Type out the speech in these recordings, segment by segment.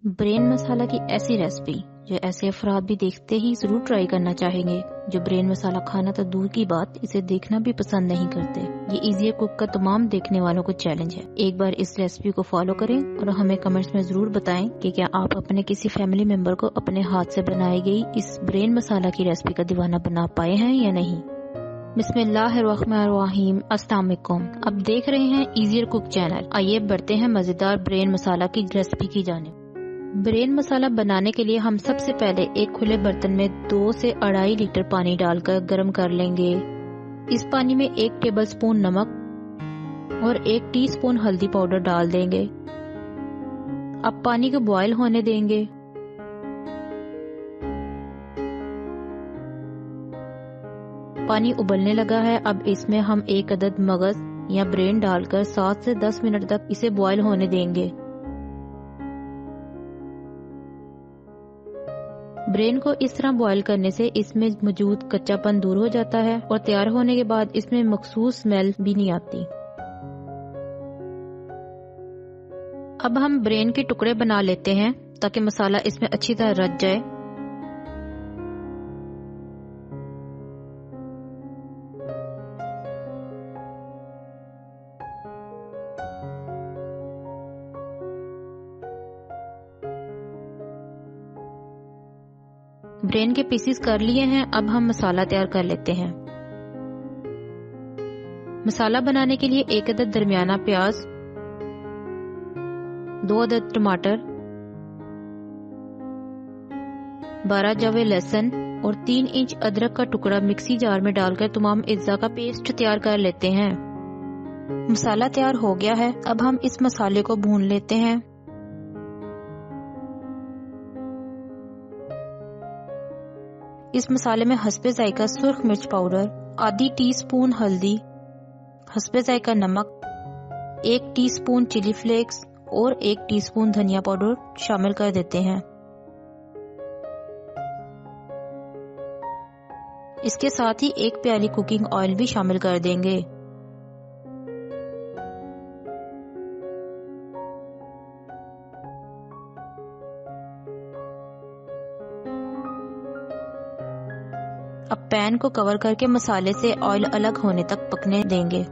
Brain मसाला की ऐसी recipe जो ऐसे अफराद भी देखते ही जरूर ट्राई करना चाहेंगे जो ब्रेन मसाला खाना तो दूर की बात इसे देखना भी पसंद नहीं करते। ये इजी कुक का तमाम देखने वालों को चैलेंज है। एक बार इस रेसिपी को फॉलो करें और हमें कमेंट्स में जरूर बताएं कि क्या आप अपने किसी फैमिली मेंबर को अपने हाथ से बनाई गई इस ब्रेन मसाला की रेसिपी का दीवाना बना पाए हैं या नहीं। बिस्मिल्लाहिर्रहमानिर्रहीम, अस्सलाम वालेकुम। अब देख रहे हैं इजियर कुक चैनल। आइए बढ़ते हैं मजेदार ब्रेन मसाला की रेसिपी की जानिब। ब्रेन मसाला बनाने के लिए हम सबसे पहले एक खुले बर्तन में 2 से 2.5 लीटर पानी डालकर गर्म कर लेंगे। इस पानी में 1 टेबलस्पून नमक और 1 टीस्पून हल्दी पाउडर डाल देंगे। अब पानी को बॉयल होने देंगे। पानी उबलने लगा है। अब इसमें हम 1 अदद मगज या ब्रेन डालकर 7 से 10 मिनट तक इसे बॉयल होने देंगे। ब्रेन को इस तरह बॉयल करने से इसमें मौजूद कच्चापन दूर हो जाता है और तैयार होने के बाद इसमें मखसूस स्मेल भी नहीं आती। अब हम ब्रेन के टुकड़े बना लेते हैं ताकि मसाला इसमें अच्छी तरह रच जाए। ब्रेन के पीसेस कर लिए हैं। अब हम मसाला तैयार कर लेते हैं। मसाला बनाने के लिए 1 अदद दरमियाना प्याज, 2 अदद टमाटर, 12 जवे लहसुन और 3 इंच अदरक का टुकड़ा मिक्सी जार में डालकर तमाम अज्जा का पेस्ट तैयार कर लेते हैं। मसाला तैयार हो गया है। अब हम इस मसाले को भून लेते हैं। इस मसाले में हस्बे जायका सुर्ख मिर्च पाउडर, आधी टीस्पून हल्दी, हस्बे जायका नमक, 1 टीस्पून चिली फ्लेक्स और 1 टीस्पून धनिया पाउडर शामिल कर देते हैं। इसके साथ ही 1 प्याली कुकिंग ऑयल भी शामिल कर देंगे। अब पैन को कवर करके मसाले से ऑयल अलग होने तक पकने देंगे।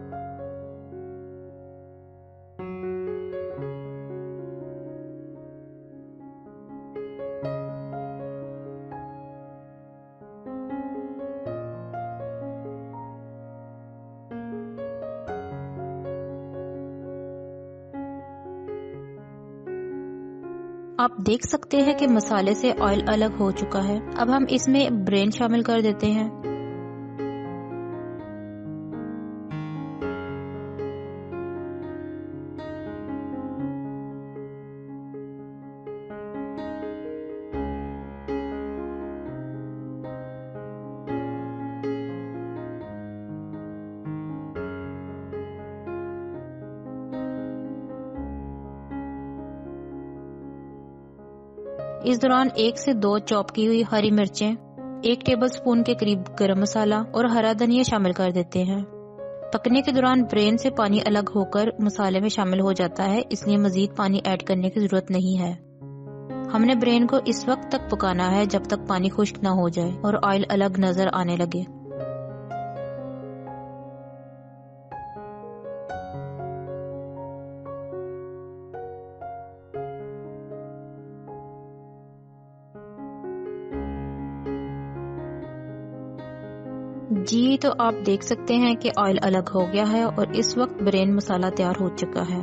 आप देख सकते हैं कि मसाले से ऑयल अलग हो चुका है। अब हम इसमें ब्रेन शामिल कर देते हैं। इस दौरान 1 से 2 चॉप की हुई हरी मिर्चें, 1 टेबलस्पून के करीब गरम मसाला और हरा धनिया शामिल कर देते हैं। पकने के दौरान ब्रेन से पानी अलग होकर मसाले में शामिल हो जाता है, इसलिए मजीद पानी ऐड करने की जरूरत नहीं है। हमने ब्रेन को इस वक्त तक पकाना है जब तक पानी खुश्क ना हो जाए और ऑयल अलग नजर आने लगे। जी तो आप देख सकते हैं कि ऑयल अलग हो गया है और इस वक्त ब्रेन मसाला तैयार हो चुका है।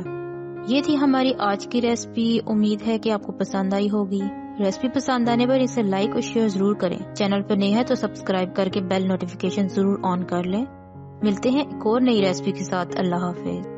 ये थी हमारी आज की रेसिपी। उम्मीद है कि आपको पसंद आई होगी। रेसिपी पसंद आने पर इसे लाइक और शेयर जरूर करें। चैनल पर नए हैं तो सब्सक्राइब करके बेल नोटिफिकेशन जरूर ऑन कर लें। मिलते हैं एक और नई रेसिपी के साथ। अल्लाह हाफिज।